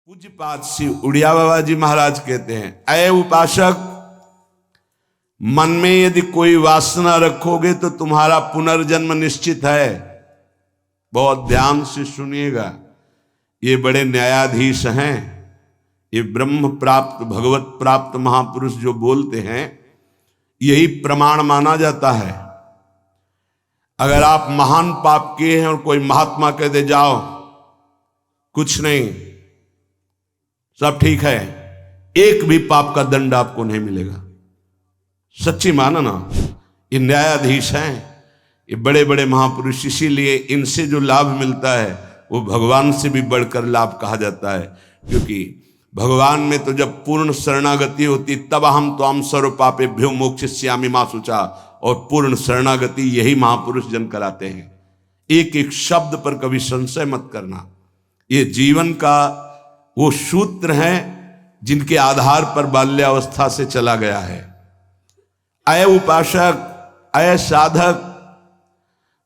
पूज्यपाद श्री उड़िया बाबा जी महाराज कहते हैं, अय उपासक, मन में यदि कोई वासना रखोगे तो तुम्हारा पुनर्जन्म निश्चित है। बहुत ध्यान से सुनिएगा, ये बड़े न्यायाधीश हैं, ये ब्रह्म प्राप्त भगवत प्राप्त महापुरुष जो बोलते हैं, यही प्रमाण माना जाता है। अगर आप महान पाप किए हैं और कोई महात्मा कह दे जाओ कुछ नहीं, सब ठीक है, एक भी पाप का दंड आपको नहीं मिलेगा। सच्ची माना ना, ये न्यायाधीश हैं, ये बड़े बड़े महापुरुष, इसीलिए इनसे जो लाभ मिलता है वो भगवान से भी बढ़कर लाभ कहा जाता है। क्योंकि भगवान में तो जब पूर्ण शरणागति होती तब हम तो हम सर्व पापेभ्यो मोक्षयिष्यामि मा शुचा, और पूर्ण शरणागति यही महापुरुष जन कराते हैं। एक एक शब्द पर कभी संशय मत करना, ये जीवन का वो सूत्र है जिनके आधार पर बाल्यावस्था से चला गया है। अय उपासक, अय साधक,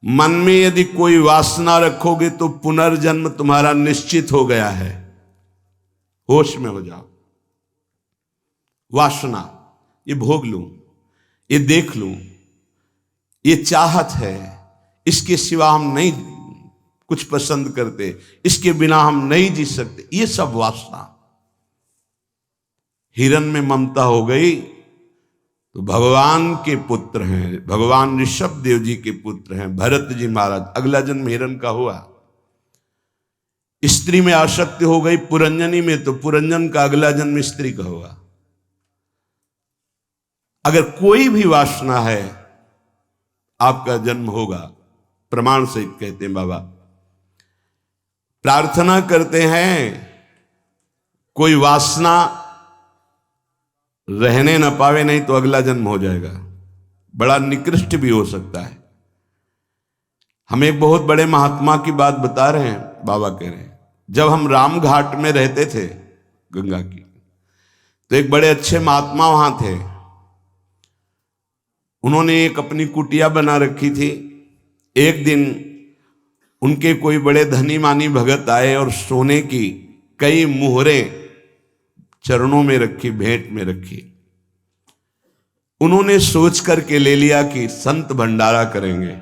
मन में यदि कोई वासना रखोगे तो पुनर्जन्म तुम्हारा निश्चित हो गया है। होश में हो जाओ। वासना, ये भोग लूं, ये देख लूं, ये चाहत है, इसके सिवा हम नहीं कुछ पसंद करते, इसके बिना हम नहीं जी सकते, ये सब वासना। हिरण में ममता हो गई तो भगवान के पुत्र हैं, भगवान ऋषभ देव जी के पुत्र हैं भरत जी महाराज, अगला जन्म हिरण का हुआ। स्त्री में आसक्ति हो गई पुरंजनी में, तो पुरंजन का अगला जन्म स्त्री का हुआ। अगर कोई भी वासना है आपका जन्म होगा, प्रमाण से कहते हैं बाबा। प्रार्थना करते हैं कोई वासना रहने न पावे, नहीं तो अगला जन्म हो जाएगा, बड़ा निकृष्ट भी हो सकता है। हम एक बहुत बड़े महात्मा की बात बता रहे हैं, बाबा कह रहे हैं, जब हम राम घाट में रहते थे गंगा की, तो एक बड़े अच्छे महात्मा वहां थे। उन्होंने एक अपनी कुटिया बना रखी थी। एक दिन उनके कोई बड़े धनी मानी भगत आए और सोने की कई मुहरें चरणों में रखी, भेंट में रखी। उन्होंने सोच करके ले लिया कि संत भंडारा करेंगे,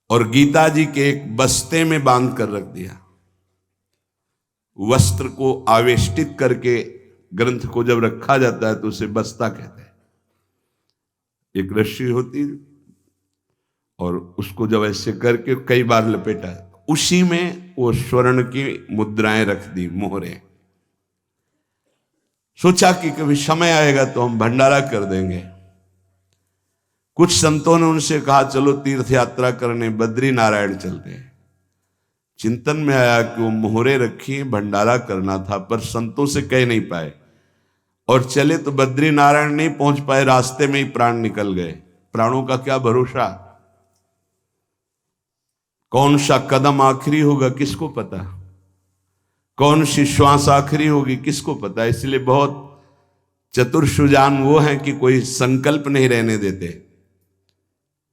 और गीता जी के एक बस्ते में बांध कर रख दिया। वस्त्र को आवेष्टित करके ग्रंथ को जब रखा जाता है तो उसे बस्ता कहते हैं। एक रस्सी होती और उसको जब ऐसे करके कई बार लपेटा, उसी में वो स्वर्ण की मुद्राएं रख दी, मोहरें। सोचा कि कभी समय आएगा तो हम भंडारा कर देंगे। कुछ संतों ने उनसे कहा चलो तीर्थ यात्रा करने बद्री नारायण चलते हैं। चिंतन में आया कि वो मोहरे रखी, भंडारा करना था, पर संतों से कह नहीं पाए, और चले तो बद्री नारायण नहीं पहुंच पाए, रास्ते में ही प्राण निकल गए। प्राणों का क्या भरोसा, कौन सा कदम आखिरी होगा किसको पता, कौन सी श्वास आखिरी होगी किसको पता। इसलिए बहुत चतुर सुजान वो हैं कि कोई संकल्प नहीं रहने देते,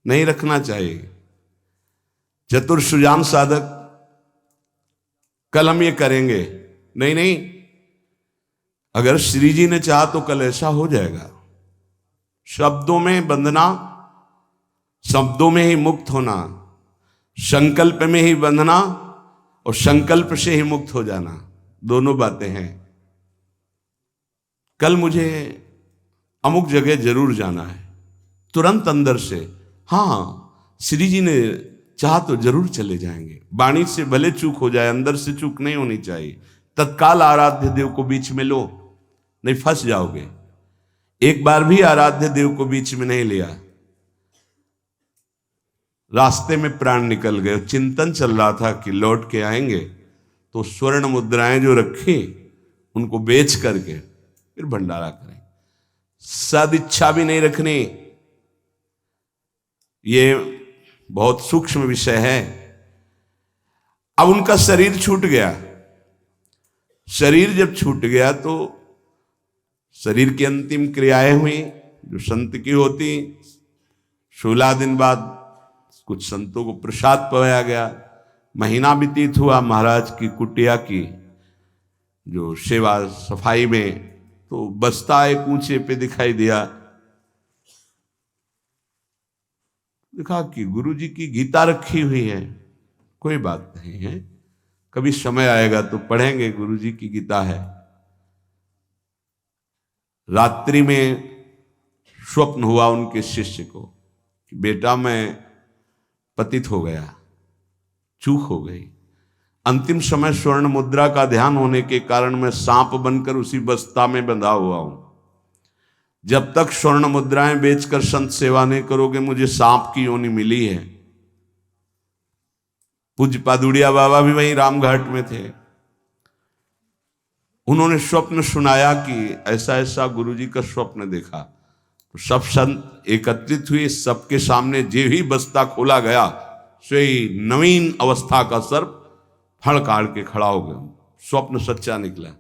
नहीं रखना चाहिए। चतुर सुजान साधक, कल हम ये करेंगे, नहीं नहीं, अगर श्री जी ने चाहा तो कल ऐसा हो जाएगा। शब्दों में बंधना, शब्दों में ही मुक्त होना, संकल्प में ही बंधना और संकल्प से ही मुक्त हो जाना, दोनों बातें हैं। कल मुझे अमुक जगह जरूर जाना है, तुरंत अंदर से हाँ श्री जी ने चाहा तो जरूर चले जाएंगे। वाणी से भले चूक हो जाए, अंदर से चूक नहीं होनी चाहिए। तत्काल आराध्य देव को बीच में लो, नहीं फंस जाओगे। एक बार भी आराध्य देव को बीच में नहीं लिया, रास्ते में प्राण निकल गए। चिंतन चल रहा था कि लौट के आएंगे, तो स्वर्ण मुद्राएं जो रखी उनको बेच करके फिर भंडारा करें। सदिच्छा भी नहीं रखनी, ये बहुत सूक्ष्म विषय है। अब उनका शरीर छूट गया। शरीर जब छूट गया तो शरीर की अंतिम क्रियाएं हुई जो संत की होती। 16 दिन बाद कुछ संतों को प्रसाद पवाया गया। महीना व्यतीत हुआ महाराज की कुटिया की, जो सेवा सफाई में, तो बस्ता एक ऊंचे पे दिखाई दिया। देखा कि गुरुजी की गीता रखी हुई है। कोई बात नहीं है, कभी समय आएगा तो पढ़ेंगे, गुरुजी की गीता है। रात्रि में स्वप्न हुआ उनके शिष्य को कि बेटा मैं पतित हो गया, चूक हो गई। अंतिम समय स्वर्ण मुद्रा का ध्यान होने के कारण मैं सांप बनकर उसी बस्ता में बंधा हुआ हूं। जब तक स्वर्ण मुद्राएं बेचकर संत सेवा नहीं करोगे, मुझे सांप की योनि मिली है। पूज्य पादुड़िया बाबा भी वहीं रामघाट में थे। उन्होंने स्वप्न सुनाया कि ऐसा ऐसा गुरुजी का स्वप्न देखा। तो सब संत एकत्रित हुए, सबके सामने जे ही बस्ता खोला गया, सोई नवीन अवस्था का सर्प फड़ काट के खड़ा हो गया। स्वप्न सच्चा निकला,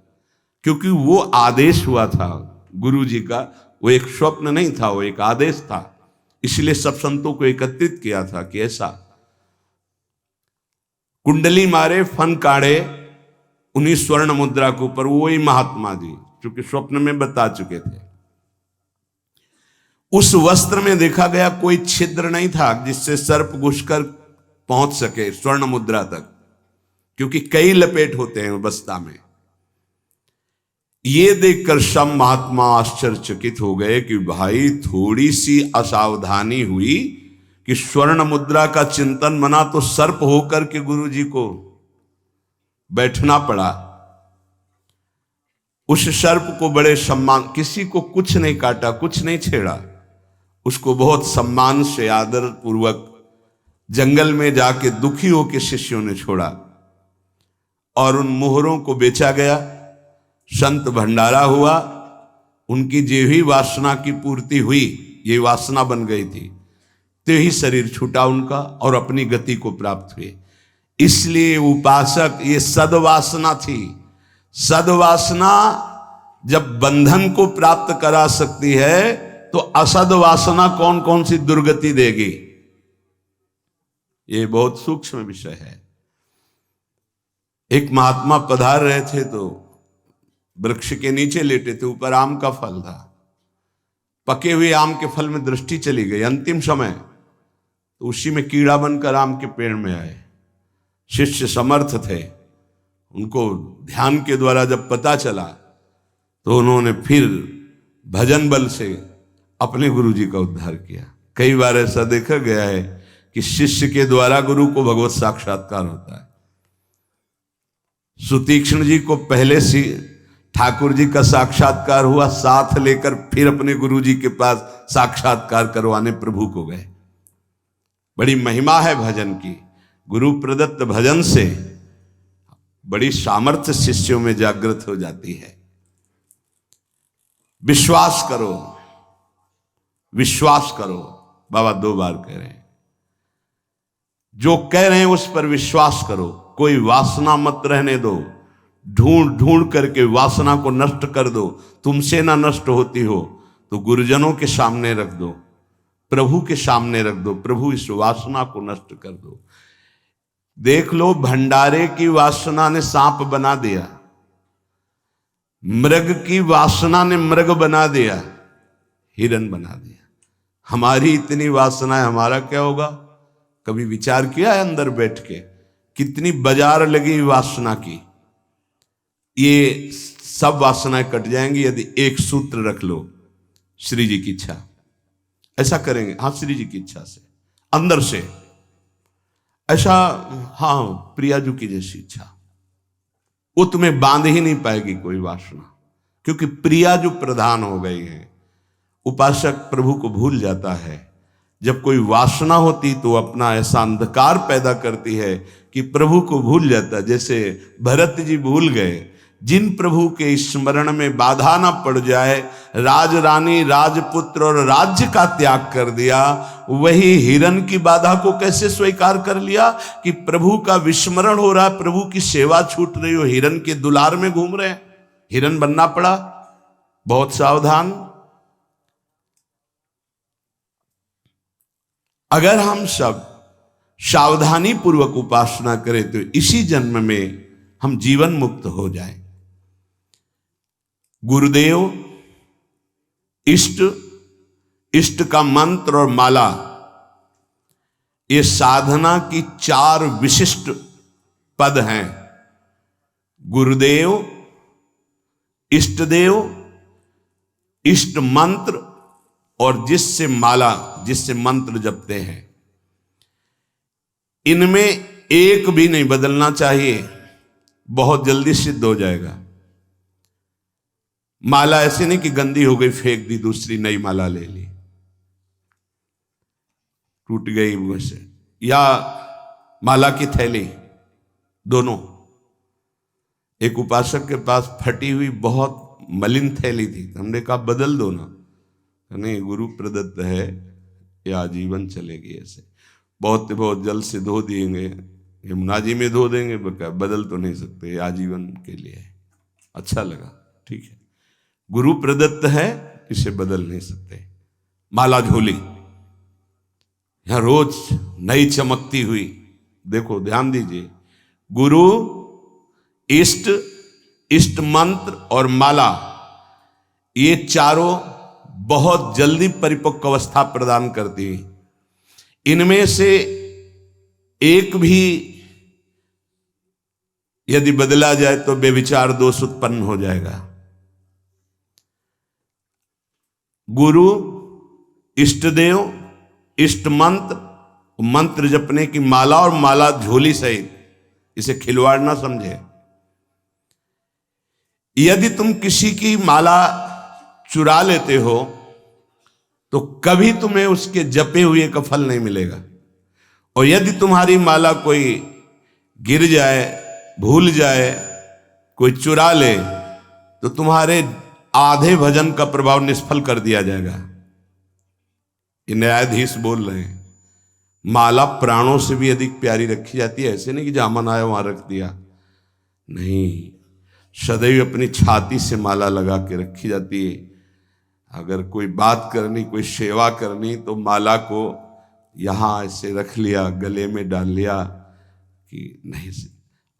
क्योंकि वो आदेश हुआ था गुरुजी का। वो एक स्वप्न नहीं था, वो एक आदेश था। इसलिए सब संतों को एकत्रित किया था कि ऐसा कुंडली मारे, फन काढ़े उन्हीं स्वर्ण मुद्रा के ऊपर। वही महात्मा जी चूंकि स्वप्न में बता चुके थे। उस वस्त्र में देखा गया कोई छिद्र नहीं था जिससे सर्प घुसकर पहुंच सके स्वर्ण मुद्रा तक, क्योंकि कई लपेट होते हैं बस्ता में। ये देखकर सब महात्मा आश्चर्यचकित हो गए कि भाई थोड़ी सी असावधानी हुई कि स्वर्ण मुद्रा का चिंतन बना तो सर्प होकर के गुरुजी को बैठना पड़ा। उस सर्प को बड़े सम्मान, किसी को कुछ नहीं काटा, कुछ नहीं छेड़ा, उसको बहुत सम्मान से आदर पूर्वक जंगल में जाके दुखी होकर शिष्यों ने छोड़ा और उन मोहरों को बेचा गया। संत भंडारा हुआ, उनकी जो ही वासना की पूर्ति हुई, ये वासना बन गई थी, तो ही शरीर छूटा उनका और अपनी गति को प्राप्त हुए। इसलिए उपासक, ये सद्वासना थी। सद्वासना जब बंधन को प्राप्त करा सकती है तो असद्वासना कौन कौन सी दुर्गति देगी, ये बहुत सूक्ष्म विषय है। एक महात्मा पधार रहे थे तो वृक्ष के नीचे लेटे थे, ऊपर आम का फल था। पके हुए आम के फल में दृष्टि चली गई। अंतिम समय तो उसी में कीड़ा बनकर आम के पेड़ में आए। शिष्य समर्थ थे, उनको ध्यान के द्वारा जब पता चला तो उन्होंने फिर भजन बल से अपने गुरु जी का उद्धार किया। कई बार ऐसा देखा गया है कि शिष्य के द्वारा गुरु को भगवत साक्षात्कार होता है। सुतीक्ष्ण जी को पहले से ठाकुर जी का साक्षात्कार हुआ, साथ लेकर फिर अपने गुरु जी के पास साक्षात्कार करवाने प्रभु को गए। बड़ी महिमा है भजन की। गुरु प्रदत्त भजन से बड़ी सामर्थ्य शिष्यों में जागृत हो जाती है। विश्वास करो, विश्वास करो, बाबा 2 बार कह रहे हैं। जो कह रहे हैं उस पर विश्वास करो। कोई वासना मत रहने दो, ढूंढ ढूंढ करके वासना को नष्ट कर दो। तुमसे ना नष्ट होती हो तो गुरुजनों के सामने रख दो, प्रभु के सामने रख दो। प्रभु इस वासना को नष्ट कर दो। देख लो, भंडारे की वासना ने सांप बना दिया, मृग की वासना ने मृग बना दिया, हिरन बना दिया। हमारी इतनी वासना है, हमारा क्या होगा? कभी विचार किया है अंदर बैठ के? कितनी बाजार लगी वासना की। ये सब वासनाएं कट जाएंगी यदि एक सूत्र रख लो, श्री जी की इच्छा। ऐसा करेंगे, हाँ, श्री जी की इच्छा से, अंदर से ऐसा, हाँ, प्रियाजू की जैसी इच्छा। वो तुम्हें बांध ही नहीं पाएगी कोई वासना, क्योंकि प्रियाजू प्रधान हो गई है। उपासक प्रभु को भूल जाता है। जब कोई वासना होती तो अपना ऐसा अंधकार पैदा करती है कि प्रभु को भूल जाता। जैसे भरत जी भूल गए, जिन प्रभु के स्मरण में बाधा ना पड़ जाए, राज रानी, राजपुत्र और राज्य का त्याग कर दिया। वही हिरन की बाधा को कैसे स्वीकार कर लिया कि प्रभु का विस्मरण हो रहा है, प्रभु की सेवा छूट रही हो, हिरन के दुलार में घूम रहे हैं। हिरन बनना पड़ा। बहुत सावधान। अगर हम सब सावधानी पूर्वक उपासना करें तो इसी जन्म में हम जीवन मुक्त हो जाएं। गुरुदेव, इष्ट, इष्ट का मंत्र और माला, ये साधना की 4 विशिष्ट पद हैं। गुरुदेव, इष्ट देव, इष्ट मंत्र और जिससे माला, जिससे मंत्र जपते हैं, इनमें एक भी नहीं बदलना चाहिए, बहुत जल्दी सिद्ध हो जाएगा। माला ऐसे नहीं कि गंदी हो गई फेंक दी, दूसरी नई माला ले ली, टूट गई वैसे, या माला की थैली, दोनों। एक उपासक के पास फटी हुई बहुत मलिन थैली थी, हमने कहा बदल दो ना, नहीं गुरु प्रदत्त है, ये आजीवन चलेगी ऐसे, बहुत जल से धो देंगे, यमुना जी में धो देंगे, बदल तो नहीं सकते, आजीवन के लिए। अच्छा लगा, ठीक है, गुरु प्रदत्त है, इसे बदल नहीं सकते। माला झोली, यहां रोज नई चमकती हुई, देखो ध्यान दीजिए, गुरु, इष्ट, इष्ट मंत्र और माला, ये चारों बहुत जल्दी परिपक्व अवस्था प्रदान करती है। इनमें से एक भी यदि बदला जाए तो बेविचार दोष उत्पन्न हो जाएगा। गुरु, इष्ट देव, इष्ट मंत्र, मंत्र जपने की माला और माला झोली सहित, इसे खिलवाड़ ना समझे। यदि तुम किसी की माला चुरा लेते हो तो कभी तुम्हें उसके जपे हुए का फल नहीं मिलेगा, और यदि तुम्हारी माला कोई गिर जाए, भूल जाए, कोई चुरा ले, तो तुम्हारे आधे भजन का प्रभाव निष्फल कर दिया जाएगा। ये न्यायाधीश बोल रहे हैं। माला प्राणों से भी अधिक प्यारी रखी जाती है, ऐसे नहीं कि जहां मन आया वहां रख दिया, नहीं, सदैव अपनी छाती से माला लगा के रखी जाती है। अगर कोई बात करनी, कोई सेवा करनी, तो माला को यहां ऐसे रख लिया, गले में डाल लिया कि नहीं से।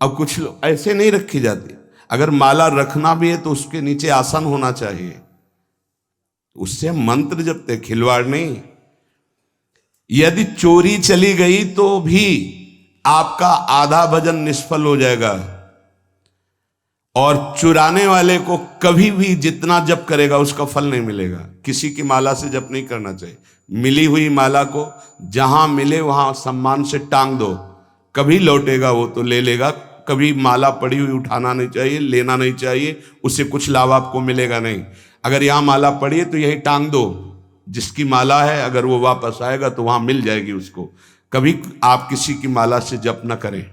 अब कुछ लोग ऐसे नहीं रखी जाती, अगर माला रखना भी है तो उसके नीचे आसन होना चाहिए, उससे मंत्र जपते, खिलवाड़ नहीं। यदि चोरी चली गई तो भी आपका आधा भजन निष्फल हो जाएगा, और चुराने वाले को कभी भी जितना जप करेगा उसका फल नहीं मिलेगा। किसी की माला से जप नहीं करना चाहिए। मिली हुई माला को जहां मिले वहां सम्मान से टांग दो, कभी लौटेगा वो तो ले लेगा। कभी माला पड़ी हुई उठाना नहीं चाहिए, लेना नहीं चाहिए, उससे कुछ लाभ आपको मिलेगा नहीं। अगर यहां माला पड़ी है तो यही टांग दो, जिसकी माला है अगर वो वापस आएगा तो वहां मिल जाएगी उसको। कभी आप किसी की माला से जप न करें।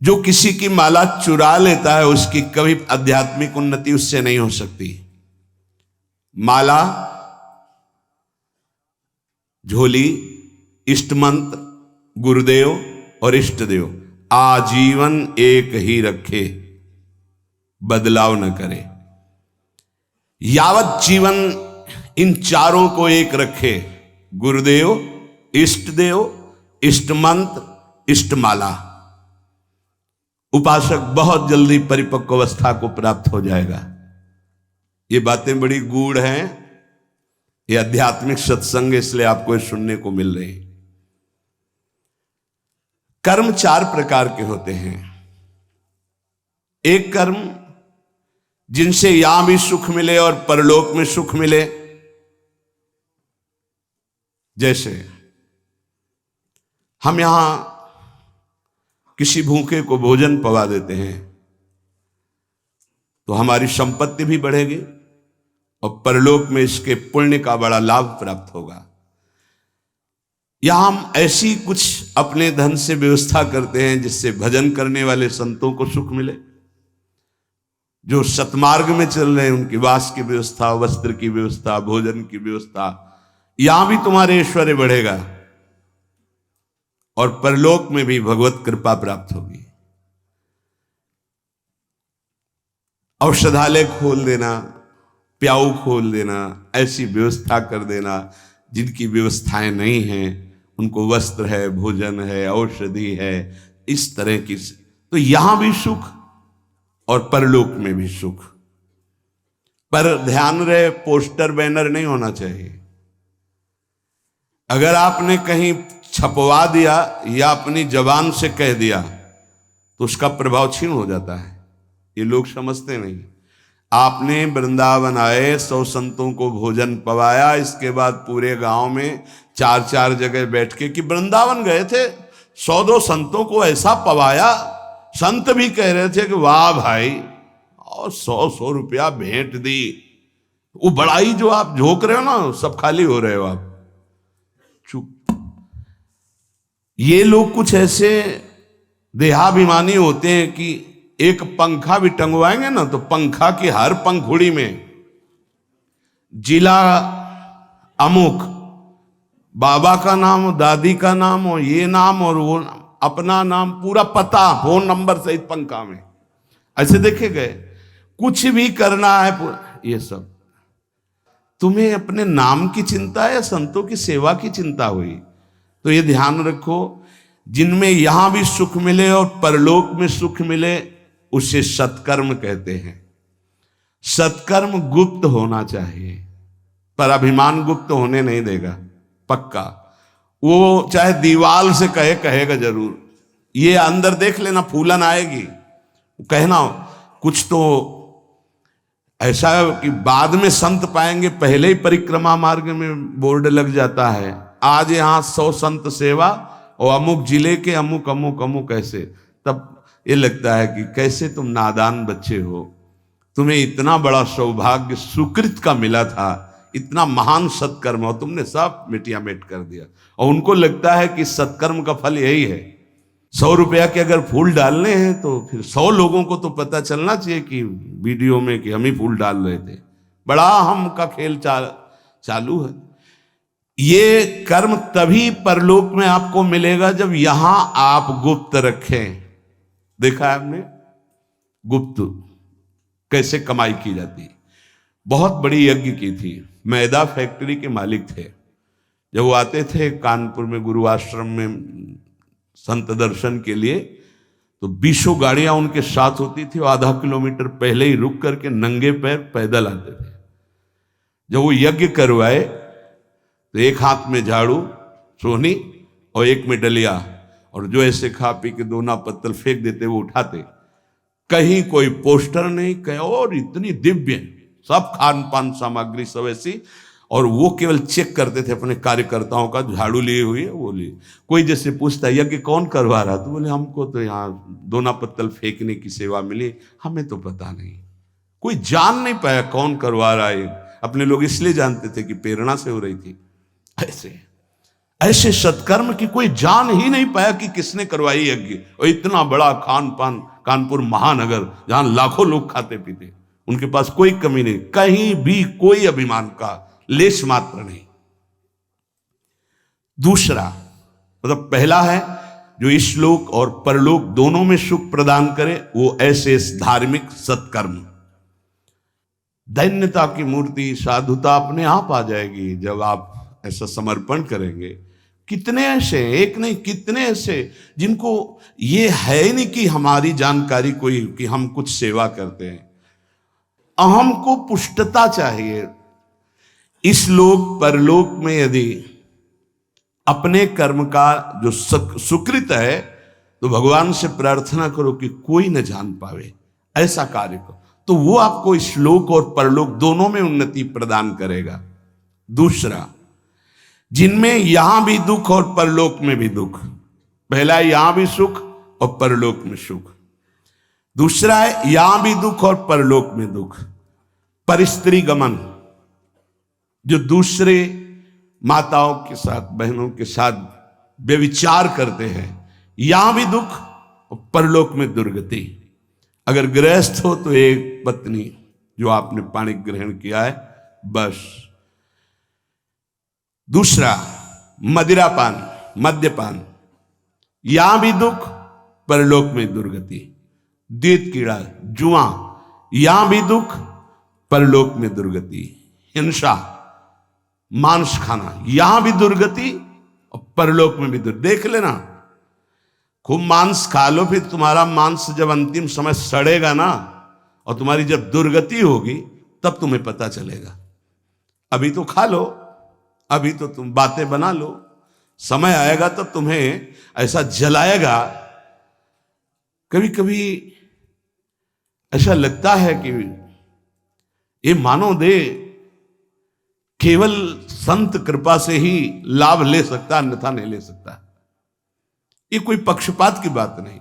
जो किसी की माला चुरा लेता है उसकी कभी आध्यात्मिक उन्नति उससे नहीं हो सकती। माला, झोली, इष्ट मंत्र, गुरुदेव और इष्ट देव आजीवन एक ही रखे, बदलाव न करे। यावत जीवन इन चारों को एक रखे, गुरुदेव, इष्ट देव, इष्ट मंत्र, इष्ट माला, उपासक बहुत जल्दी परिपक्व अवस्था को प्राप्त हो जाएगा। ये बातें बड़ी गूढ़ हैं, ये आध्यात्मिक सत्संग, इसलिए आपको ये सुनने को मिल रही। कर्म 4 प्रकार के होते हैं। एक कर्म जिनसे यहां भी सुख मिले और परलोक में सुख मिले, जैसे हम यहां किसी भूखे को भोजन पवा देते हैं तो हमारी संपत्ति भी बढ़ेगी और परलोक में इसके पुण्य का बड़ा लाभ प्राप्त होगा। या हम ऐसी कुछ अपने धन से व्यवस्था करते हैं जिससे भजन करने वाले संतों को सुख मिले, जो सतमार्ग में चल रहे हैं उनकी वास की व्यवस्था, वस्त्र की व्यवस्था, भोजन की व्यवस्था, यहां भी तुम्हारे ऐश्वर्य बढ़ेगा और परलोक में भी भगवत कृपा प्राप्त होगी। औषधालय खोल देना, प्याऊ खोल देना, ऐसी व्यवस्था कर देना, जिनकी व्यवस्थाएं नहीं हैं उनको वस्त्र है, भोजन है, औषधि है, इस तरह की, तो यहां भी सुख और परलोक में भी सुख। पर ध्यान रहे, पोस्टर बैनर नहीं होना चाहिए। अगर आपने कहीं छपवा दिया या अपनी जबान से कह दिया तो उसका प्रभाव क्षीण हो जाता है। ये लोग समझते नहीं। आपने वृंदावन आए, 100 संतों को भोजन पवाया, इसके बाद पूरे गांव में 4-4 जगह बैठ के कि वृंदावन गए थे, 100-2 संतों को ऐसा पवाया, संत भी कह रहे थे कि वाह भाई, और 100-100 रुपया भेंट दी। वो बड़ाई जो आप झोंक रहे हो ना, सब खाली हो रहे हो आप। चुप। ये लोग कुछ ऐसे देहाभिमानी होते हैं कि एक पंखा भी टंगवाएंगे ना तो पंखा की हर पंखुड़ी में जिला अमुक, बाबा का नाम, दादी का नाम, और ये नाम और वो नाम, अपना नाम, पूरा पता, फोन नंबर सहित पंखा में ऐसे देखे गए। कुछ भी करना है ये सब। तुम्हें अपने नाम की चिंता है या संतों की सेवा की चिंता हुई? तो ये ध्यान रखो, जिनमें यहां भी सुख मिले और परलोक में सुख मिले उसे सत्कर्म कहते हैं। सत्कर्म गुप्त होना चाहिए, पर अभिमान गुप्त होने नहीं देगा, पक्का। वो चाहे दीवाल से कहेगा जरूर। ये अंदर देख लेना, फूलन आएगी, कहना कुछ तो ऐसा कि बाद में संत पाएंगे, पहले ही परिक्रमा मार्ग में बोर्ड लग जाता है, आज यहाँ 100 संत सेवा और अमुक जिले के अमुक अमुक अमुक ऐसे। तब ये लगता है कि कैसे तुम नादान बच्चे हो, तुम्हें इतना बड़ा सौभाग्य सुकृत का मिला था, इतना महान सत्कर्म, और तुमने सब मिटिया मेट कर दिया। और उनको लगता है कि सत्कर्म का फल यही है। 100 रुपया के अगर फूल डालने हैं तो फिर 100 लोगों को तो पता चलना चाहिए कि वीडियो में कि हम ही फूल डाल रहे थे। बड़ा हम का खेल चालू है। ये कर्म तभी परलोक में आपको मिलेगा जब यहां आप गुप्त रखें। देखा है आपने गुप्त कैसे कमाई की जाती। बहुत बड़ी यज्ञ की थी, मैदा फैक्ट्री के मालिक थे। जब वो आते थे कानपुर में गुरु आश्रम में संत दर्शन के लिए, तो 20 गाड़ियां उनके साथ होती थी। आधा किलोमीटर पहले ही रुक करके नंगे पैर पैदल आते थे। जब वो यज्ञ करवाए तो एक हाथ में झाड़ू सोहनी और एक में डलिया, और जो ऐसे खा पी के दोना पत्तल फेंक देते वो उठाते। कहीं कोई पोस्टर नहीं, कहीं और इतनी दिव्य सब खान पान सामग्री सब ऐसी। और वो केवल चेक करते थे अपने कार्यकर्ताओं का, झाड़ू लिए हुई है वो लिए। कोई जैसे पूछता यज्ञ कौन करवा रहा, तो बोले हमको तो यहाँ दोना पत्तल फेंकने की सेवा मिली, हमें तो पता नहीं। कोई जान नहीं पाया कौन करवा रहा है। अपने लोग इसलिए जानते थे कि प्रेरणा से हो रही थी। ऐसे सत्कर्म की कोई जान ही नहीं पाया कि किसने करवाई यज्ञ। और इतना बड़ा खान पान, कानपुर महानगर जहां लाखों लोग खाते पीते, उनके पास कोई कमी नहीं, कहीं भी कोई अभिमान का लेश मात्र नहीं। दूसरा मतलब पहला है जो इस लोक और परलोक दोनों में सुख प्रदान करे, वो ऐसे धार्मिक सत्कर्म। दैन्यता की मूर्ति, साधुता अपने आप आ जाएगी जब आप ऐसा समर्पण करेंगे। कितने ऐसे, एक नहीं कितने ऐसे जिनको ये है ही नहीं कि हमारी जानकारी कोई कि हम कुछ सेवा करते हैं। अहम को पुष्टता चाहिए। इस लोक परलोक में यदि अपने कर्म का जो सुकृत है तो भगवान से प्रार्थना करो कि कोई न जान पावे, ऐसा कार्य करो, तो वो आपको इस लोक और परलोक दोनों में उन्नति प्रदान करेगा। दूसरा, जिनमें यहां भी दुख और परलोक में भी दुख। पहला यहां भी सुख और परलोक में सुख। दूसरा है यहां भी दुख और परलोक में दुख। परिस्त्री गमन, जो दूसरे माताओं के साथ, बहनों के साथ व्यभिचार करते हैं, यहां भी दुख और परलोक में दुर्गति। अगर गृहस्थ हो तो एक पत्नी जो आपने पाणी ग्रहण किया है, बस। दूसरा मदिरापान, मद्यपान, यहां भी दुख, परलोक में दुर्गति। द्वैत कीड़ा, जुआ, यहां भी दुख, परलोक में दुर्गति। हिंसा, मांस खाना, यहां भी दुर्गति और परलोक में भी दुर्गति। देख लेना, खूब मांस खा लो, फिर तुम्हारा मांस जब अंतिम समय सड़ेगा ना और तुम्हारी जब दुर्गति होगी तब तुम्हें पता चलेगा। अभी तो खा लो, अभी तो तुम बातें बना लो, समय आएगा तब तुम्हें ऐसा जलाएगा। कभी कभी ऐसा लगता है कि ये मानव देह केवल संत कृपा से ही लाभ ले सकता, अन्यथा नहीं ले सकता। ये कोई पक्षपात की बात नहीं।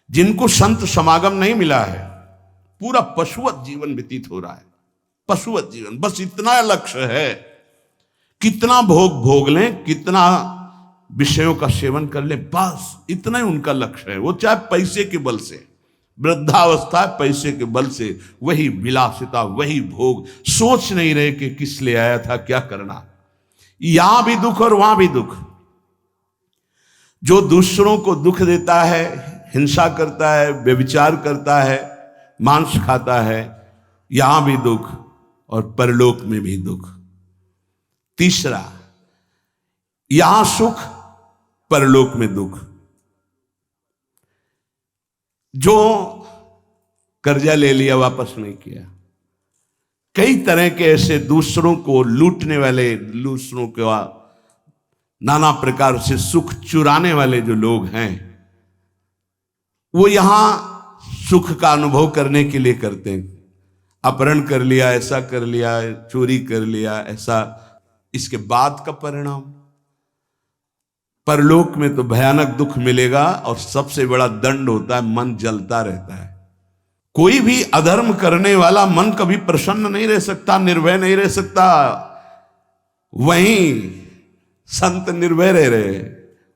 जिनको संत समागम नहीं मिला है, पूरा पशुवत जीवन व्यतीत हो रहा है, पशुवत जीवन। बस इतना लक्ष्य है, कितना भोग भोग लें, कितना विषयों का सेवन कर लें, बस इतना ही उनका लक्ष्य है। वो चाहे पैसे के बल से, वृद्धावस्था पैसे के बल से, वही विलासिता, वही भोग, सोच नहीं रहे कि किस ले आया था, क्या करना। यहां भी दुख और वहां भी दुख। जो दूसरों को दुख देता है, हिंसा करता है, व्यभिचार करता है, मांस खाता है, यहां भी दुख और परलोक में भी दुख। तीसरा, यहां सुख, परलोक में दुख। जो कर्जा ले लिया, वापस नहीं किया, कई तरह के ऐसे दूसरों को लूटने वाले, दूसरों के नाना प्रकार से सुख चुराने वाले जो लोग हैं, वो यहां सुख का अनुभव करने के लिए करते हैं। अपहरण कर लिया, ऐसा कर लिया, चोरी कर लिया, ऐसा। इसके बाद का परिणाम परलोक में तो भयानक दुख मिलेगा और सबसे बड़ा दंड होता है, मन जलता रहता है। कोई भी अधर्म करने वाला मन कभी प्रसन्न नहीं रह सकता, निर्भय नहीं रह सकता। वहीं संत निर्भय रह रहे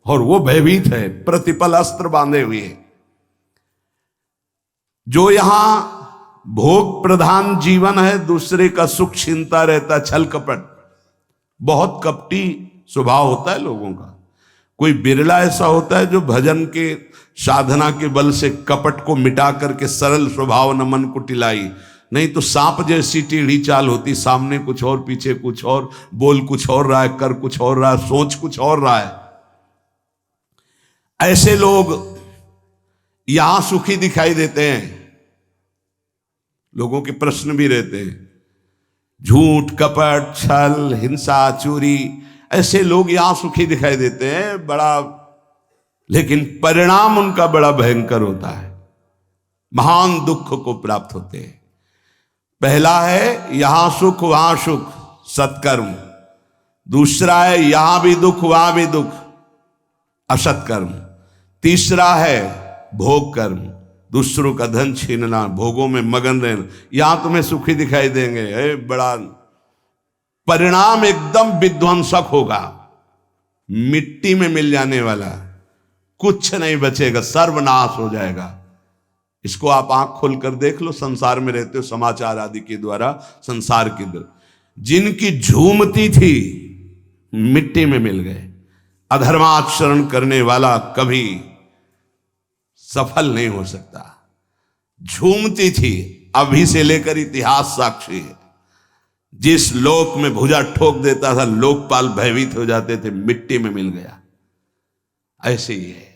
और वो भयभीत है, प्रतिपल अस्त्र बांधे हुए। जो यहां भोग प्रधान जीवन है, दूसरे का सुख छीनता रहता, छल कपट, बहुत कपटी स्वभाव होता है लोगों का। कोई बिरला ऐसा होता है जो भजन के साधना के बल से कपट को मिटा करके सरल स्वभाव न मन को टिलाई। नहीं तो सांप जैसी टेढ़ी चाल होती, सामने कुछ और, पीछे कुछ और, बोल कुछ और रहा है, कर कुछ और रहा है, सोच कुछ और रहा है। ऐसे लोग यहां सुखी दिखाई देते हैं। लोगों के प्रश्न भी रहते हैं, झूठ, कपट, छल, हिंसा, चोरी, ऐसे लोग यहां सुखी दिखाई देते हैं बड़ा, लेकिन परिणाम उनका बड़ा भयंकर होता है, महान दुख को प्राप्त होते हैं। पहला है यहां सुख वहां सुख, सत्कर्म। दूसरा है यहां भी दुख वहां भी दुख, असत्कर्म। तीसरा है भोग कर्म, दूसरों का धन छीनना, भोगों में मगन रहना। यहां तुम्हें सुखी दिखाई देंगे, बड़ा परिणाम एकदम विध्वंसक होगा, मिट्टी में मिल जाने वाला, कुछ नहीं बचेगा, सर्वनाश हो जाएगा। इसको आप आंख खोलकर देख लो, संसार में रहते हो, समाचार आदि के द्वारा संसार के द्वारा, जिनकी झूमती थी मिट्टी में मिल गए। अधर्माचरण करने वाला कभी सफल नहीं हो सकता। झूमती थी, अभी से लेकर इतिहास साक्षी है। जिस लोक में भुजा ठोक देता था, लोकपाल भयभीत हो जाते थे, मिट्टी में मिल गया। ऐसे ही है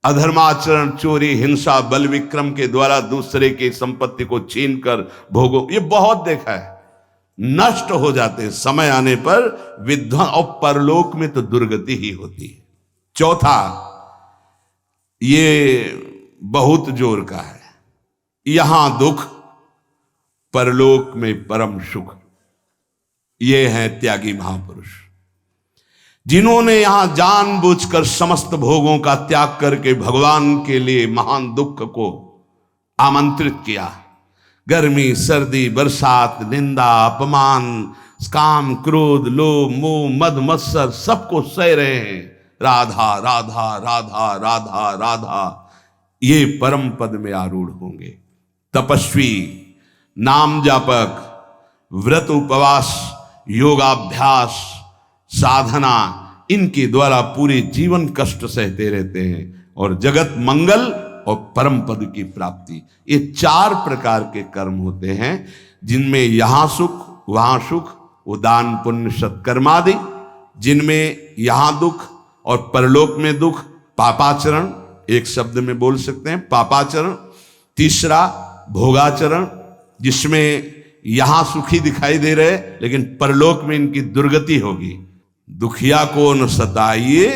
अधर्माचरण, चोरी, हिंसा, बल विक्रम के द्वारा दूसरे की संपत्ति को छीनकर भोगो, ये बहुत देखा है, नष्ट हो जाते हैं। समय आने पर विध्वंस, और परलोक में तो दुर्गति ही होती है। चौथा, ये बहुत जोर का है, यहां दुख, परलोक में परम सुख। ये हैं त्यागी महापुरुष, जिन्होंने यहां जानबूझकर समस्त भोगों का त्याग करके भगवान के लिए महान दुख को आमंत्रित किया। गर्मी, सर्दी, बरसात, निंदा, अपमान, काम, क्रोध, लोभ, मोह, मद, मत्सर, सबको सह रहे हैं। राधा राधा राधा राधा राधा, ये परम पद में आरूढ़ होंगे। तपस्वी, नाम जापक, व्रत उपवास, योगाभ्यास, साधना, इनके द्वारा पूरे जीवन कष्ट सहते रहते हैं और जगत मंगल और परम पद की प्राप्ति। ये चार प्रकार के कर्म होते हैं, जिनमें यहां सुख वहां सुख, वो दान पुण्य सत्कर्मादि, जिनमें यहां दुख और परलोक में दुख, पापाचरण, एक शब्द में बोल सकते हैं पापाचरण। तीसरा भोगाचरण, जिसमें यहां सुखी दिखाई दे रहे लेकिन परलोक में इनकी दुर्गति होगी। दुखिया को न सताइए,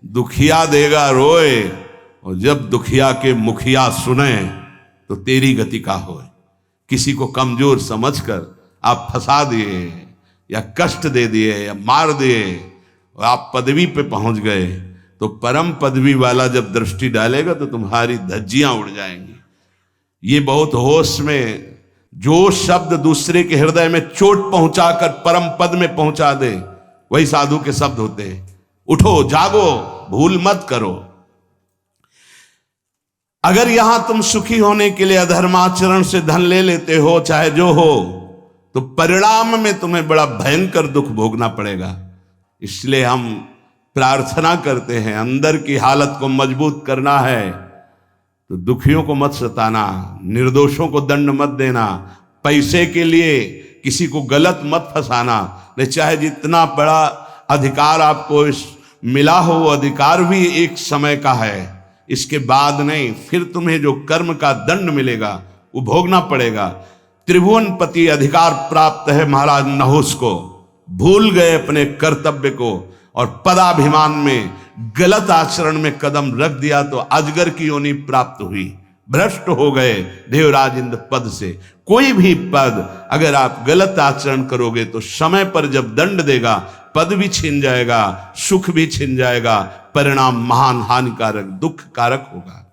दुखिया देगा रोए, और जब दुखिया के मुखिया सुने तो तेरी गति का होए। किसी को कमजोर समझकर आप फंसा दिए या कष्ट दे दिए या मार दिए और आप पदवी पे पहुंच गए, तो परम पदवी वाला जब दृष्टि डालेगा तो तुम्हारी धज्जियां उड़ जाएंगी। ये बहुत होश में, जो शब्द दूसरे के हृदय में चोट पहुंचाकर परम पद में पहुंचा दे, वही साधु के शब्द होते हैं। उठो, जागो, भूल मत करो। अगर यहां तुम सुखी होने के लिए अधर्माचरण से धन ले लेते हो, चाहे जो हो, तो परिणाम में तुम्हें बड़ा भयंकर दुख भोगना पड़ेगा। इसलिए हम प्रार्थना करते हैं, अंदर की हालत को मजबूत करना है तो दुखियों को मत सताना, निर्दोषों को दंड मत देना, पैसे के लिए किसी को गलत मत फंसाना। नहीं, चाहे जितना बड़ा अधिकार आपको मिला हो, वो अधिकार भी एक समय का है, इसके बाद नहीं। फिर तुम्हें जो कर्म का दंड मिलेगा वो भोगना पड़ेगा। त्रिभुवनपति अधिकार प्राप्त है महाराज नहुस को, भूल गए अपने कर्तव्य को और पदाभिमान में गलत आचरण में कदम रख दिया तो अजगर की योनि प्राप्त हुई। भ्रष्ट हो गए देवराज इंद्र पद से। कोई भी पद अगर आप गलत आचरण करोगे तो समय पर जब दंड देगा, पद भी छिन जाएगा, सुख भी छिन जाएगा, परिणाम महान हानिकारक दुख कारक होगा।